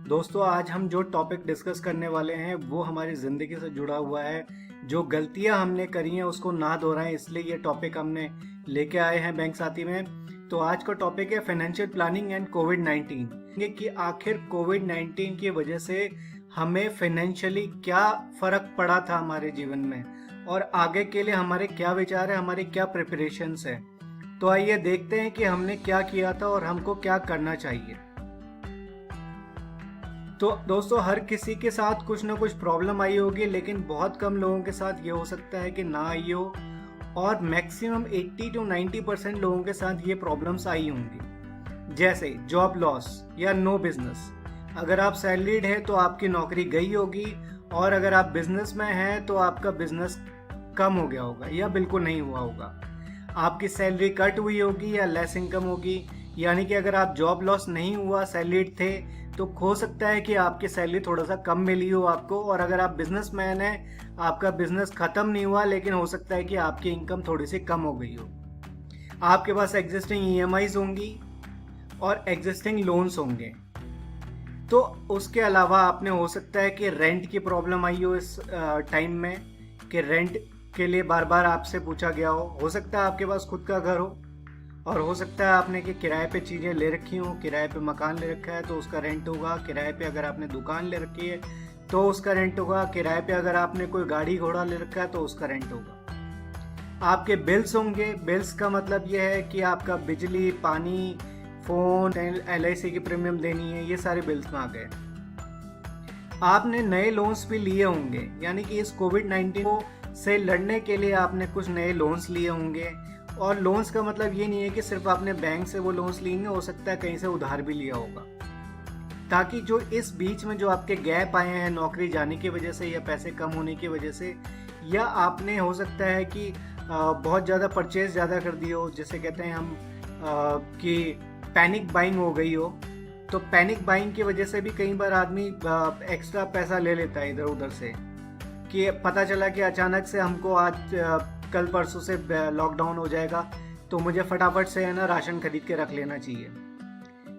दोस्तों आज हम जो टॉपिक डिस्कस करने वाले हैं वो हमारी ज़िंदगी से जुड़ा हुआ है। जो गलतियां हमने करी हैं उसको ना दोहराएं, इसलिए ये टॉपिक हमने लेके आए हैं बैंक साथी में। तो आज का टॉपिक है फाइनेंशियल प्लानिंग एंड कोविड-19 कि आखिर कोविड-19 की वजह से हमें फाइनेंशियली क्या फ़र्क पड़ा था हमारे जीवन में और आगे के लिए हमारे क्या विचार है, हमारी क्या प्रिपरेशंस है। तो आइए देखते हैं कि हमने क्या किया था और हमको क्या करना चाहिए। तो दोस्तों हर किसी के साथ कुछ ना कुछ प्रॉब्लम आई होगी, लेकिन बहुत कम लोगों के साथ ये हो सकता है कि ना आई हो और मैक्सिमम 80 to 90% लोगों के साथ ये प्रॉब्लम्स आई होंगी। जैसे जॉब लॉस या नो बिजनेस। अगर आप सैलरीड है तो आपकी नौकरी गई होगी और अगर आप बिजनेस में हैं तो आपका बिजनेस कम हो गया होगा या बिल्कुल नहीं हुआ होगा। आपकी सैलरी कट हुई होगी या लेस इनकम होगी, यानी कि अगर आप जॉब लॉस नहीं हुआ, सैलरीड थे, तो हो सकता है कि आपकी सैलरी थोड़ा सा कम मिली हो आपको। और अगर आप बिजनेसमैन हैं, आपका बिजनेस खत्म नहीं हुआ लेकिन हो सकता है कि आपकी इनकम थोड़ी सी कम हो गई हो। आपके पास एग्जिस्टिंग ईएमआईज होंगी और एग्जिस्टिंग लोन्स होंगे। तो उसके अलावा आपने हो सकता है कि रेंट की प्रॉब्लम आई हो इस टाइम में, कि रेंट के लिए बार बार आपसे पूछा गया हो सकता है आपके पास खुद का घर हो और हो सकता है आपने कि किराए पे चीज़ें ले रखी हो, किराए पे मकान ले रखा है तो उसका रेंट होगा। किराए पे अगर आपने दुकान ले रखी है तो उसका रेंट होगा। किराए पे अगर आपने कोई गाड़ी घोड़ा ले रखा है तो उसका रेंट होगा। आपके बिल्स होंगे। बिल्स का मतलब यह है कि आपका बिजली, पानी, फ़ोन, LIC की प्रीमियम देनी है, ये सारे बिल्स में आ गए। आपने नए लोन्स भी लिए होंगे, यानी कि इस कोविड-19 से लड़ने के लिए आपने कुछ नए लोन्स लिए होंगे। और लोन्स का मतलब ये नहीं है कि सिर्फ आपने बैंक से वो लोन्स लेंगे, हो सकता है कहीं से उधार भी लिया होगा, ताकि जो इस बीच में जो आपके गैप आए हैं नौकरी जाने की वजह से या पैसे कम होने की वजह से, या आपने हो सकता है कि बहुत ज़्यादा परचेज ज़्यादा कर दी हो, जिसे कहते हैं हम कि पैनिक बाइंग हो गई हो। तो पैनिक बाइंग की वजह से भी कई बार आदमी एक्स्ट्रा पैसा ले लेता है इधर उधर से, कि पता चला कि अचानक से हमको आज कल परसों से लॉकडाउन हो जाएगा तो मुझे फटाफट से है ना राशन खरीद के रख लेना चाहिए।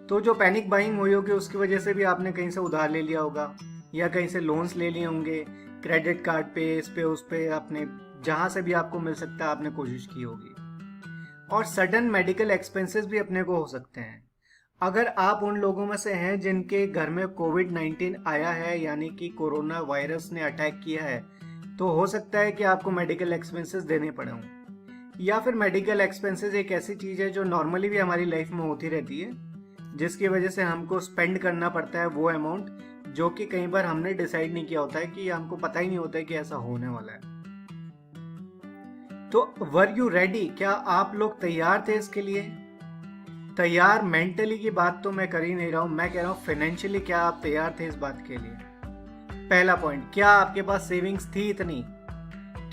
तो जो पैनिक बाइंग हुई होगी उसकी वजह से भी आपने कहीं से उधार ले लिया होगा या कहीं से लोन्स ले लिए होंगे, क्रेडिट कार्ड पे, इस पे उस पे, आपने जहाँ से भी आपको मिल सकता है आपने कोशिश की होगी। और सडन मेडिकल एक्सपेंसेस भी अपने को हो सकते हैं। अगर आप उन लोगों में से हैं जिनके घर में कोविड-19 आया है, यानी कि कोरोना वायरस ने अटैक किया है, तो हो सकता है कि आपको मेडिकल एक्सपेंसेस देने पड़े हों। या फिर मेडिकल एक्सपेंसेस एक ऐसी चीज़ है जो नॉर्मली भी हमारी लाइफ में होती रहती है, जिसकी वजह से हमको स्पेंड करना पड़ता है वो अमाउंट जो कि कई बार हमने डिसाइड नहीं किया होता है, कि हमको पता ही नहीं होता है कि ऐसा होने वाला है। तो वर यू रेडी? क्या आप लोग तैयार थे इसके लिए? तैयार मेंटली की बात तो मैं कर ही नहीं रहा हूं, मैं कह रहा हूं फाइनेंशियली क्या आप तैयार थे इस बात के लिए? पहला पॉइंट, क्या आपके पास सेविंग्स थी इतनी?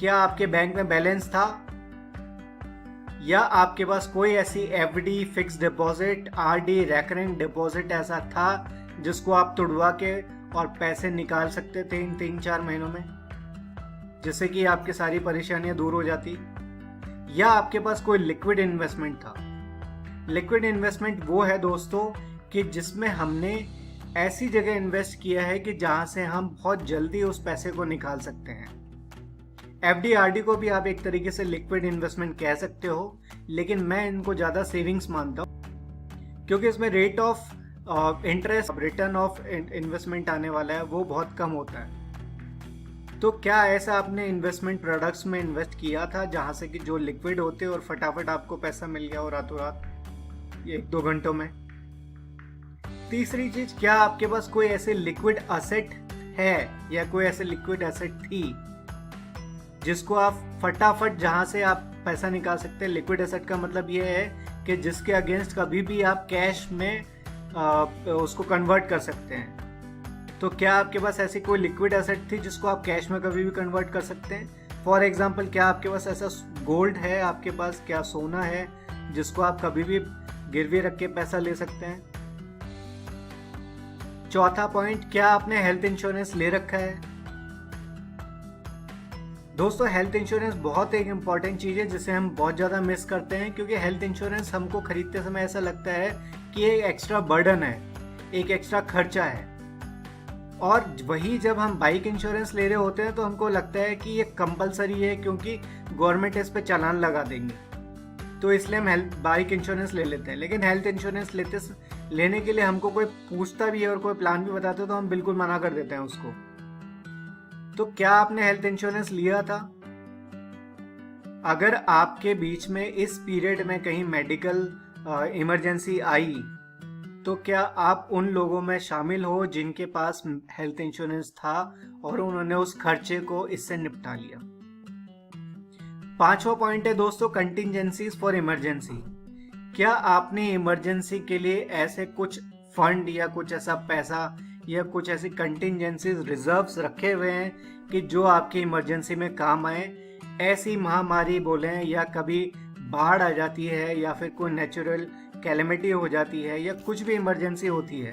क्या आपके बैंक में बैलेंस था? या आपके पास कोई ऐसी FD, fix deposit, RD, recurring deposit ऐसा था जिसको आप तुड़वा के और पैसे निकाल सकते थे इन 3-4 महीनों में, जिससे कि आपकी सारी परेशानियां दूर हो जाती? या आपके पास कोई लिक्विड इन्वेस्टमेंट था? लिक्विड इन्वेस्टमेंट वो है दोस्तों कि जिसमें हमने ऐसी जगह इन्वेस्ट किया है कि जहां से हम बहुत जल्दी उस पैसे को निकाल सकते हैं। FD, RD को भी आप एक तरीके से लिक्विड इन्वेस्टमेंट कह सकते हो, लेकिन मैं इनको ज़्यादा सेविंग्स मानता हूँ, क्योंकि इसमें rate of interest, return of investment आने वाला है वो बहुत कम होता है। तो क्या ऐसा आपने इन्वेस्टमेंट प्रोडक्ट्स में इन्वेस्ट किया था जहाँ से कि जो लिक्विड होते और फटाफट आपको पैसा मिल गया हो रातों रात, 1-2 घंटों में? तीसरी चीज, क्या आपके पास कोई ऐसे लिक्विड एसेट है या कोई ऐसे लिक्विड एसेट थी जिसको आप फटाफट, जहां से आप पैसा निकाल सकते हैं? लिक्विड एसेट का मतलब ये है कि जिसके अगेंस्ट कभी भी आप कैश में उसको कन्वर्ट कर सकते हैं। तो क्या आपके पास ऐसी कोई लिक्विड एसेट थी जिसको आप कैश में कभी भी कन्वर्ट कर सकते हैं? फॉर एग्जाम्पल, क्या आपके पास ऐसा गोल्ड है, आपके पास क्या सोना है जिसको आप कभी भी गिरवी रख के पैसा ले सकते हैं? चौथा पॉइंट, क्या आपने हेल्थ इंश्योरेंस ले रखा है? दोस्तों हेल्थ इंश्योरेंस बहुत एक इम्पॉर्टेंट चीज़ है जिसे हम बहुत ज़्यादा मिस करते हैं, क्योंकि हेल्थ इंश्योरेंस हमको खरीदते समय ऐसा लगता है कि एक एक्स्ट्रा बर्डन है, एक एक्स्ट्रा खर्चा है। और वही जब हम बाइक इंश्योरेंस ले रहे होते हैं तो हमको लगता है कि ये कंपलसरी है क्योंकि गवर्नमेंट इस पे चालान लगा देंगे, तो इसलिए हम बाइक इंश्योरेंस ले लेते हैं। लेकिन हेल्थ इंश्योरेंस लेने के लिए हमको कोई पूछता भी है और कोई प्लान भी बताता है तो हम बिल्कुल मना कर देते हैं उसको। तो क्या आपने हेल्थ इंश्योरेंस लिया था? अगर आपके बीच में इस पीरियड में कहीं मेडिकल इमरजेंसी आई तो क्या आप उन लोगों में शामिल हो जिनके पास हेल्थ इंश्योरेंस था और उन्होंने उस खर्चे को इससे निपटा लिया? 5वां पॉइंट है दोस्तों, कंटिजेंसीज फॉर इमरजेंसी। क्या आपने इमरजेंसी के लिए ऐसे कुछ फंड या कुछ ऐसा पैसा या कुछ ऐसी कंटिजेंसीज रिजर्व्स रखे हुए हैं कि जो आपकी इमरजेंसी में काम आए? ऐसी महामारी बोलें या कभी बाढ़ आ जाती है या फिर कोई नेचुरल कैलेमिटी हो जाती है या कुछ भी इमरजेंसी होती है,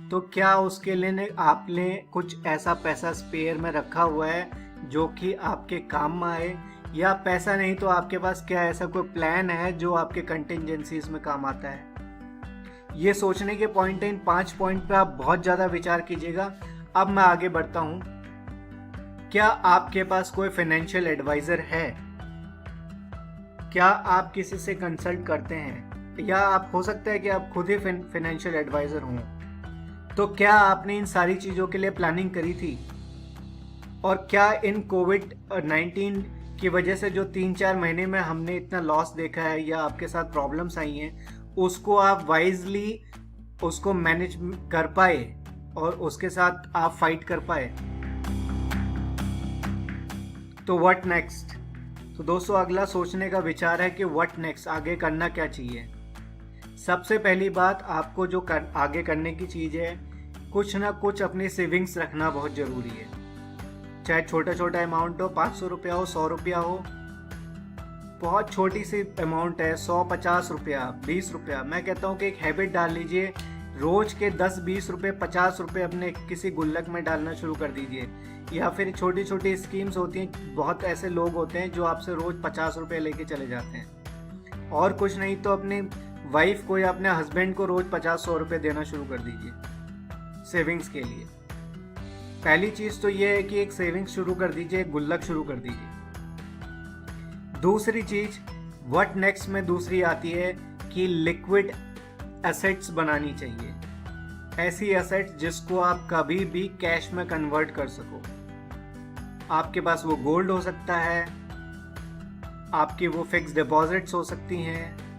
तो क्या उसके लिए आपने कुछ ऐसा पैसा स्पेयर में रखा हुआ है जो कि आपके काम में आए? या पैसा नहीं तो आपके पास क्या ऐसा कोई प्लान है जो आपके कंटिजेंसीज में काम आता है? ये सोचने के पॉइंट है। इन 5 पॉइंट पे आप बहुत ज़्यादा विचार कीजिएगा। अब मैं आगे बढ़ता हूँ। क्या आपके पास कोई फाइनेंशियल एडवाइजर है? क्या आप किसी से कंसल्ट करते हैं? या आप हो सकता है कि आप खुद ही फाइनेंशियल एडवाइजर हों। तो क्या आपने इन सारी चीज़ों के लिए प्लानिंग करी थी? और क्या इन कोविड-19 की वजह से जो 3-4 महीने में हमने इतना लॉस देखा है या आपके साथ प्रॉब्लम्स आई हैं, उसको आप वाइजली उसको मैनेज कर पाए और उसके साथ आप फाइट कर पाए? तो व्हाट नेक्स्ट? तो दोस्तों अगला सोचने का विचार है कि व्हाट नेक्स्ट, आगे करना क्या चाहिए। सबसे पहली बात, आपको जो आगे करने की चीज़ है, कुछ ना कुछ अपनी सेविंग्स रखना बहुत ज़रूरी है। चाहे छोटा छोटा अमाउंट हो, 500 रुपया हो, 100 रुपया हो, बहुत छोटी सी अमाउंट है, 100, 50 रुपया, 20 रुपया। मैं कहता हूँ कि एक हैबिट डाल लीजिए, रोज के 10, 20 रुपये, 50 रुपये अपने किसी गुल्लक में डालना शुरू कर दीजिए। या फिर छोटी छोटी स्कीम्स होती हैं, बहुत ऐसे लोग होते हैं जो आपसे रोज 50 रुपये लेके चले जाते हैं। और कुछ नहीं तो अपने वाइफ को या अपने हस्बैंड को रोज 50-100 रुपये देना शुरू कर दीजिए सेविंग्स के लिए। पहली चीज तो ये है कि एक सेविंग्स शुरू कर दीजिए, एक गुल्लक शुरू कर दीजिए। दूसरी चीज, व्हाट नेक्स्ट में दूसरी आती है कि लिक्विड एसेट्स बनानी चाहिए। ऐसी एसेट्स जिसको आप कभी भी कैश में कन्वर्ट कर सको। आपके पास वो गोल्ड हो सकता है, आपकी वो फिक्स डिपॉजिट्स हो सकती हैं।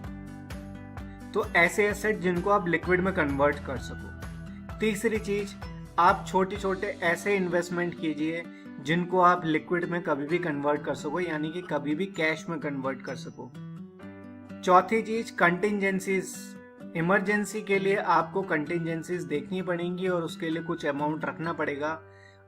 तो ऐसे एसेट जिनको आप लिक्विड में कन्वर्ट कर सको। तीसरी चीज, आप छोटे छोटे ऐसे इन्वेस्टमेंट कीजिए जिनको आप लिक्विड में कभी भी कन्वर्ट कर सको, यानी कि कभी भी कैश में कन्वर्ट कर सको। चौथी चीज, कंटिजेंसीज। इमरजेंसी के लिए आपको कंटिजेंसीज देखनी पड़ेंगी और उसके लिए कुछ अमाउंट रखना पड़ेगा।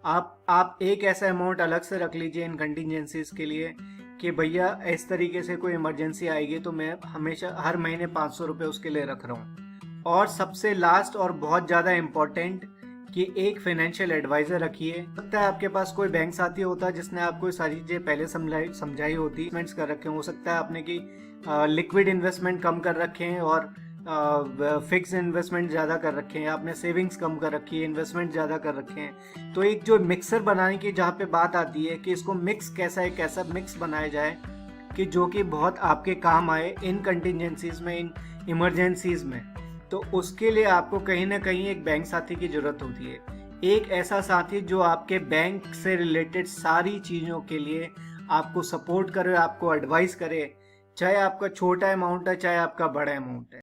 आप एक ऐसा अमाउंट अलग से रख लीजिए इन कंटिजेंसीज के लिए कि भैया इस तरीके से कोई इमरजेंसी आएगी तो मैं हमेशा हर महीने 500 रुपये उसके लिए रख रहा हूँ। और सबसे लास्ट और बहुत ज़्यादा इम्पोर्टेंट कि एक फाइनेंशियल एडवाइजर रखिए। लगता है आपके पास कोई बैंक साथी होता है जिसने आपको सारी चीज़ें पहले समझाई होती, इन्वेस्टमेंट्स कर रखे हो सकता है आपने कि लिक्विड इन्वेस्टमेंट कम कर रखे हैं और फिक्स इन्वेस्टमेंट ज़्यादा कर रखे हैं, आपने सेविंग्स कम कर रखी है, इन्वेस्टमेंट ज़्यादा कर रखे हैं। तो एक जो मिक्सर बनाने की जहाँ पे बात आती है कि इसको मिक्स कैसा मिक्स बनाया जाए कि जो कि बहुत आपके काम आए इन कंटिजेंसीज में, इन इमरजेंसीज में, तो उसके लिए आपको कहीं ना कहीं एक बैंक साथी की ज़रूरत होती है। एक ऐसा साथी जो आपके बैंक से रिलेटेड सारी चीज़ों के लिए आपको सपोर्ट करे, आपको एडवाइस करे, चाहे आपका छोटा अमाउंट है चाहे आपका बड़ा अमाउंट है।